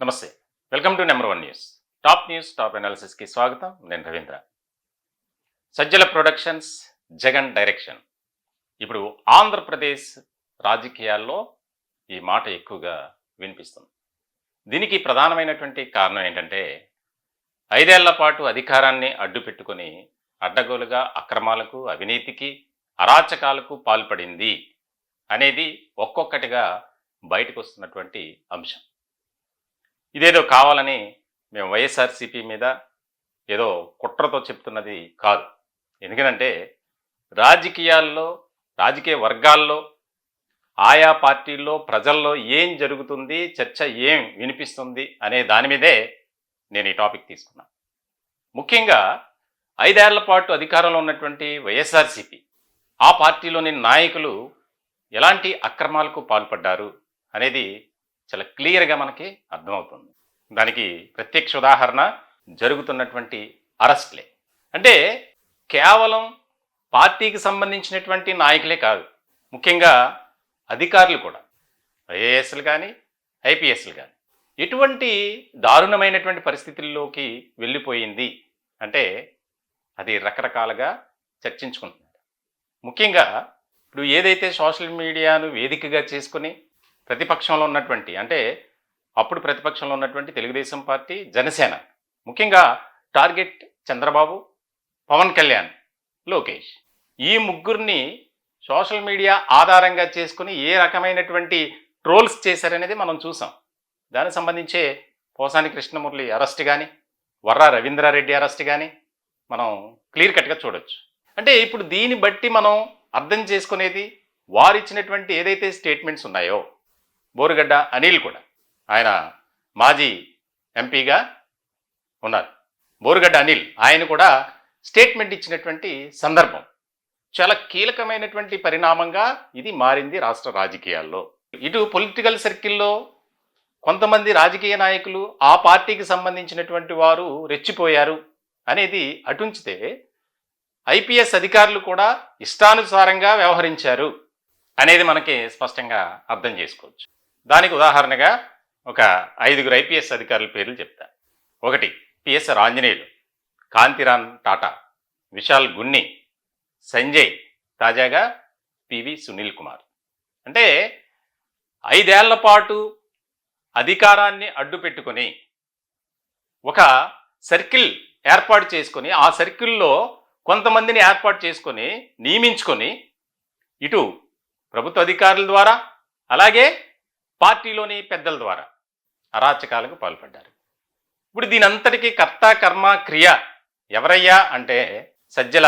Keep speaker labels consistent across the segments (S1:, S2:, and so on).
S1: నమస్తే. Welcome to number 1 news. Top అనాలిసిస్‌కి స్వాగతం. నేను రవీంద్ర. Sajjala productions, Jagan direction. ఇప్పుడు ఆంధ్రప్రదేశ్ రాజకీయాల్లో ఈ మాట ఎక్కువగా వినిపిస్తుంది. దీనికి ప్రధానమైనటువంటి కారణం ఏంటంటే, 5 ఏళ్ల పాటు అధికారాన్ని అడ్డుపెట్టుకొని అడ్డగోలుగా అక్రమాలకు, అవినీతికి, అరాచకాలకు పాల్పడింది అనేది ఒక్కొక్కటిగా బయటకొస్తున్నటువంటి అంశం. ఇదేదో కావాలని మేము వైఎస్ఆర్సీపీ మీద ఏదో కుట్రతో చెప్తున్నది కాదు. ఎందుకంటే రాజకీయ వర్గాల్లో, ఆయా పార్టీల్లో, ప్రజల్లో ఏం జరుగుతుంది, చర్చ ఏం వినిపిస్తుంది అనే దాని మీదే నేను ఈ టాపిక్ తీసుకున్నా. ముఖ్యంగా 5 ఏళ్ల పాటు అధికారంలో ఉన్నటువంటి వైఎస్ఆర్సీపీ, ఆ పార్టీలోని నాయకులు ఎలాంటి అక్రమాలకు పాల్పడ్డారు అనేది చాలా క్లియర్గా మనకి అర్థమవుతుంది. దానికి ప్రత్యక్ష ఉదాహరణ జరుగుతున్నటువంటి అరెస్ట్లే. అంటే కేవలం పార్టీకి సంబంధించినటువంటి నాయకులే కాదు, ముఖ్యంగా అధికారులు కూడా, ఐఏఎస్లు కానీ, ఐపీఎస్లు కానీ ఎటువంటి దారుణమైనటువంటి పరిస్థితుల్లోకి వెళ్ళిపోయింది అంటే అది రకరకాలుగా చర్చించుకుంటున్నారు. ముఖ్యంగా ఇప్పుడు ఏదైతే సోషల్ మీడియాను వేదికగా చేసుకుని ప్రతిపక్షంలో ఉన్నటువంటి, అంటే అప్పుడు ప్రతిపక్షంలో ఉన్నటువంటి తెలుగుదేశం పార్టీ, జనసేన, ముఖ్యంగా టార్గెట్ చంద్రబాబు, పవన్ కళ్యాణ్, లోకేష్, ఈ ముగ్గురిని సోషల్ మీడియా ఆధారంగా చేసుకుని ఏ రకమైనటువంటి ట్రోల్స్ చేశారనేది మనం చూసాం. దానికి సంబంధించే పోసాని కృష్ణమురళి అరెస్ట్ కానీ, వర్రా రవీంద్రారెడ్డి అరెస్ట్ కానీ మనం క్లియర్ కట్గా చూడొచ్చు. అంటే ఇప్పుడు దీన్ని బట్టి మనం అర్థం చేసుకునేది, వారు ఇచ్చినటువంటి ఏదైతే స్టేట్మెంట్స్ ఉన్నాయో, బోరుగడ్డ అనిల్ కూడా, ఆయన మాజీ ఎంపీగా ఉన్నారు, బోరుగడ్డ అనిల్, ఆయన కూడా స్టేట్మెంట్ ఇచ్చినటువంటి సందర్భం చాలా కీలకమైనటువంటి పరిణామంగా ఇది మారింది రాష్ట్ర రాజకీయాల్లో. ఇటు పొలిటికల్ సర్కిల్లో కొంతమంది రాజకీయ నాయకులు, ఆ పార్టీకి సంబంధించినటువంటి వారు రెచ్చిపోయారు అనేది అటుంచితే, ఐపీఎస్ అధికారులు కూడా ఇష్టానుసారంగా వ్యవహరించారు అనేది మనకి స్పష్టంగా అర్థం చేసుకోవచ్చు. దానికి ఉదాహరణగా ఒక 5 ఐపీఎస్ అధికారుల పేర్లు చెప్తా. 1 పిఎస్ఆర్ ఆంజనేయులు, కాంతిరామ్ టాటా, విశాల్ గున్ని, సంజయ్, తాజాగా పివి సునీల్ కుమార్. అంటే 5 ఏళ్ల పాటు అధికారాన్ని అడ్డుపెట్టుకొని ఒక సర్కిల్ ఏర్పాటు చేసుకొని, ఆ సర్కిల్లో కొంతమందిని ఏర్పాటు చేసుకొని నియమించుకొని, ఇటు ప్రభుత్వ అధికారుల ద్వారా అలాగే పార్టీలోని పెద్దల ద్వారా అరాచకాలకు పాల్పడ్డారు. ఇప్పుడు దీనంతటికీ కర్త కర్మ క్రియ ఎవరయ్యా అంటే సజ్జల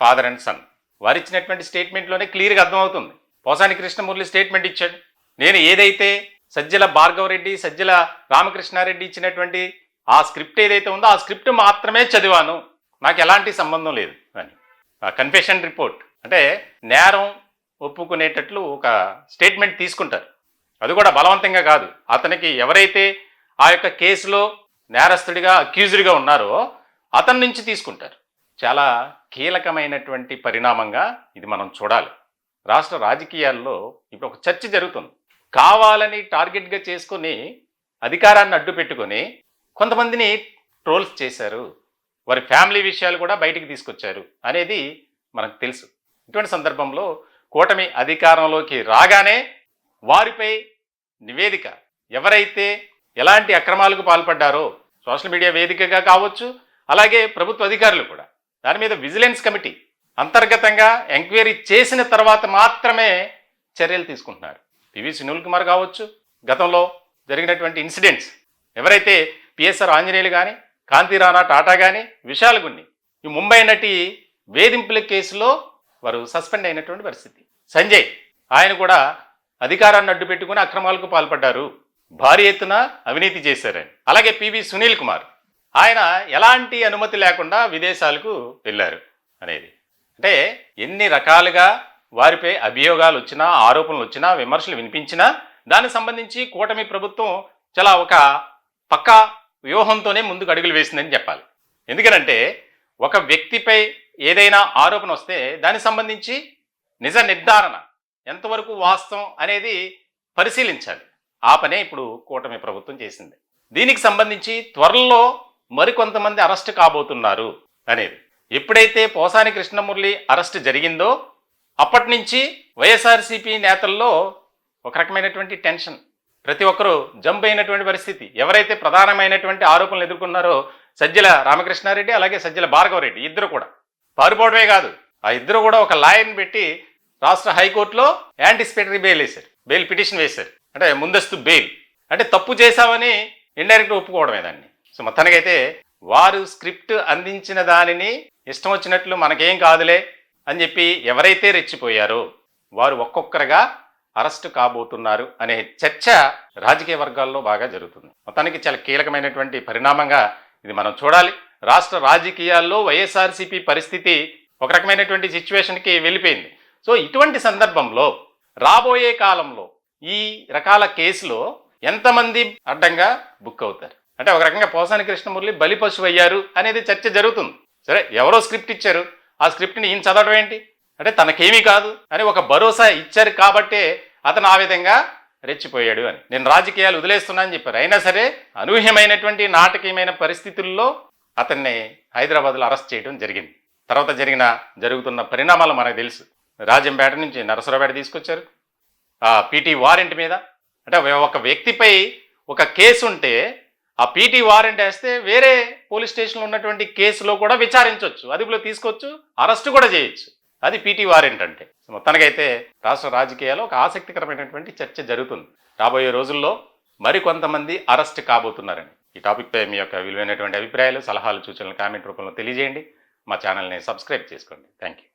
S1: ఫాదర్ అండ్ సన్. వారు ఇచ్చినటువంటి స్టేట్మెంట్లోనే క్లియర్గా అర్థమవుతుంది. పోసాని కృష్ణమురళి స్టేట్మెంట్ ఇచ్చాడు, నేను ఏదైతే సజ్జల భార్గవరెడ్డి, సజ్జల రామకృష్ణారెడ్డి ఇచ్చినటువంటి ఆ స్క్రిప్ట్ ఏదైతే ఉందో ఆ స్క్రిప్ట్ మాత్రమే చదివాను, నాకు ఎలాంటి సంబంధం లేదు అని. కన్ఫెషన్ రిపోర్ట్ అంటే నేరం ఒప్పుకునేటట్లు ఒక స్టేట్మెంట్ తీసుకుంటారు. అది కూడా బలవంతంగా కాదు, అతనికి ఎవరైతే ఆ యొక్క కేసులో నేరస్తుడిగా, అక్యూజ్డ్గా ఉన్నారో అతని నుంచి తీసుకుంటారు. చాలా కీలకమైనటువంటి పరిణామంగా ఇది మనం చూడాలి. రాష్ట్ర రాజకీయాల్లో ఇప్పుడు ఒక చర్చ జరుగుతుంది. కావాలని టార్గెట్గా చేసుకొని అధికారాన్ని అడ్డు పెట్టుకొని కొంతమందిని ట్రోల్స్ చేశారు, వారి ఫ్యామిలీ విషయాలు కూడా బయటికి తీసుకొచ్చారు అనేది మనకు తెలుసు. ఇటువంటి సందర్భంలో కూటమి అధికారంలోకి రాగానే వారిపై నివేదిక, ఎవరైతే ఎలాంటి అక్రమాలకు పాల్పడ్డారో సోషల్ మీడియా వేదికగా కావచ్చు, అలాగే ప్రభుత్వ అధికారులు కూడా దాని మీద విజిలెన్స్ కమిటీ అంతర్గతంగా ఎంక్వైరీ చేసిన తర్వాత మాత్రమే చర్యలు తీసుకుంటున్నారు. పివి సునీల్ కుమార్ కావచ్చు, గతంలో జరిగినటువంటి ఇన్సిడెంట్స్, ఎవరైతే పిఎస్ఆర్ ఆంజనేయులు కానీ, కాంతిరాణా టాటా కానీ, విశాల్ గున్ని, ఈ ముంబై నటి వేధింపుల కేసులో వారు సస్పెండ్ అయినటువంటి పరిస్థితి. సంజయ్, ఆయన కూడా అధికారాన్ని అడ్డు పెట్టుకుని అక్రమాలకు పాల్పడ్డారు, భారీ ఎత్తున అవినీతి చేశారని. అలాగే పివి సునీల్ కుమార్, ఆయన ఎలాంటి అనుమతి లేకుండా విదేశాలకు వెళ్ళారు అనేది. అంటే ఎన్ని రకాలుగా వారిపై అభియోగాలు వచ్చినా, ఆరోపణలు వచ్చినా, విమర్శలు వినిపించినా దానికి సంబంధించి కూటమి ప్రభుత్వం చాలా ఒక పక్కా వ్యూహంతోనే ముందుకు అడుగులు వేసిందని చెప్పాలి. ఎందుకనంటే ఒక వ్యక్తిపై ఏదైనా ఆరోపణ వస్తే దానికి సంబంధించి నిజ నిర్ధారణ ఎంతవరకు వాస్తవం అనేది పరిశీలించాలి. ఆ పనే ఇప్పుడు కూటమి ప్రభుత్వం చేసింది. దీనికి సంబంధించి త్వరలో మరికొంతమంది అరెస్ట్ కాబోతున్నారు అనేది. ఎప్పుడైతే పోసాని కృష్ణమురళి అరెస్ట్ జరిగిందో అప్పటి నుంచి వైఎస్ఆర్సీపీ నేతల్లో ఒక రకమైనటువంటి టెన్షన్, ప్రతి ఒక్కరూ జంప్ అయినటువంటి పరిస్థితి. ఎవరైతే ప్రధానమైనటువంటి ఆరోపణలు ఎదుర్కొన్నారో సజ్జల రామకృష్ణారెడ్డి అలాగే సజ్జల భార్గవరెడ్డి ఇద్దరు కూడా పారిపోవడమే కాదు, ఆ ఇద్దరు కూడా ఒక లాయర్ని పెట్టి రాష్ట్ర హైకోర్టులో యాంటిసిపేటరీ బెయిల్ వేశారు, బెయిల్ పిటిషన్ వేశారు. అంటే ముందస్తు బెయిల్, అంటే తప్పు చేశామని ఇండైరెక్ట్గా ఒప్పుకోవడమే దాన్ని. సో మొత్తానికైతే వారు స్క్రిప్ట్ అందించిన దానిని ఇష్టం వచ్చినట్లు మనకేం కాదులే అని చెప్పి ఎవరైతే రెచ్చిపోయారో వారు ఒక్కొక్కరుగా అరెస్టు కాబోతున్నారు అనే చర్చ రాజకీయ వర్గాల్లో బాగా జరుగుతుంది. మొత్తానికి చాలా కీలకమైనటువంటి పరిణామంగా ఇది మనం చూడాలి. రాష్ట్ర రాజకీయాల్లో వైఎస్ఆర్సీపీ పరిస్థితి ఒక రకమైనటువంటి సిచ్యువేషన్కి వెళ్ళిపోయింది. సో ఇటువంటి సందర్భంలో రాబోయే కాలంలో ఈ రకాల కేసులో ఎంతమంది అడ్డంగా బుక్ అవుతారు, అంటే ఒక రకంగా పోసాని కృష్ణమురళి బలిపశువు అయ్యారు అనేది చర్చ జరుగుతుంది. సరే, ఎవరో స్క్రిప్ట్ ఇచ్చారు, ఆ స్క్రిప్ట్ని ఈయన చదవడం ఏంటి, అంటే తనకేమీ కాదు అని ఒక భరోసా ఇచ్చారు కాబట్టే అతను ఆ విధంగా రెచ్చిపోయాడు అని. నేను రాజకీయాలు వదిలేస్తున్నా అని చెప్పారు. అయినా సరే అనూహ్యమైనటువంటి నాటకీయమైన పరిస్థితుల్లో అతన్ని హైదరాబాద్లో అరెస్ట్ చేయడం జరిగింది. తర్వాత జరుగుతున్న పరిణామాలు మనకు తెలుసు. రాజంపేట నుంచి నరసరావుపేట తీసుకొచ్చారు ఆ పీటీ వారెంట్ మీద. అంటే ఒక వ్యక్తిపై ఒక కేసు ఉంటే ఆ పీటీ వారెంట్ వేస్తే వేరే పోలీస్ స్టేషన్లో ఉన్నటువంటి కేసులో కూడా విచారించవచ్చు, అదుపులో తీసుకోవచ్చు, అరెస్టు కూడా చేయొచ్చు. అది పీటీ వారెంట్ అంటే. మొత్తానికైతే రాష్ట్ర రాజకీయాల్లో ఒక ఆసక్తికరమైనటువంటి చర్చ జరుగుతుంది. రాబోయే రోజుల్లో మరికొంతమంది అరెస్ట్ కాబోతున్నారని. ఈ టాపిక్పై మీ యొక్క విలువైనటువంటి అభిప్రాయాలు, సలహాలు, సూచనలు కామెంట్ రూపంలో తెలియజేయండి. మా ఛానల్ని సబ్స్క్రైబ్ చేసుకోండి. Thank you.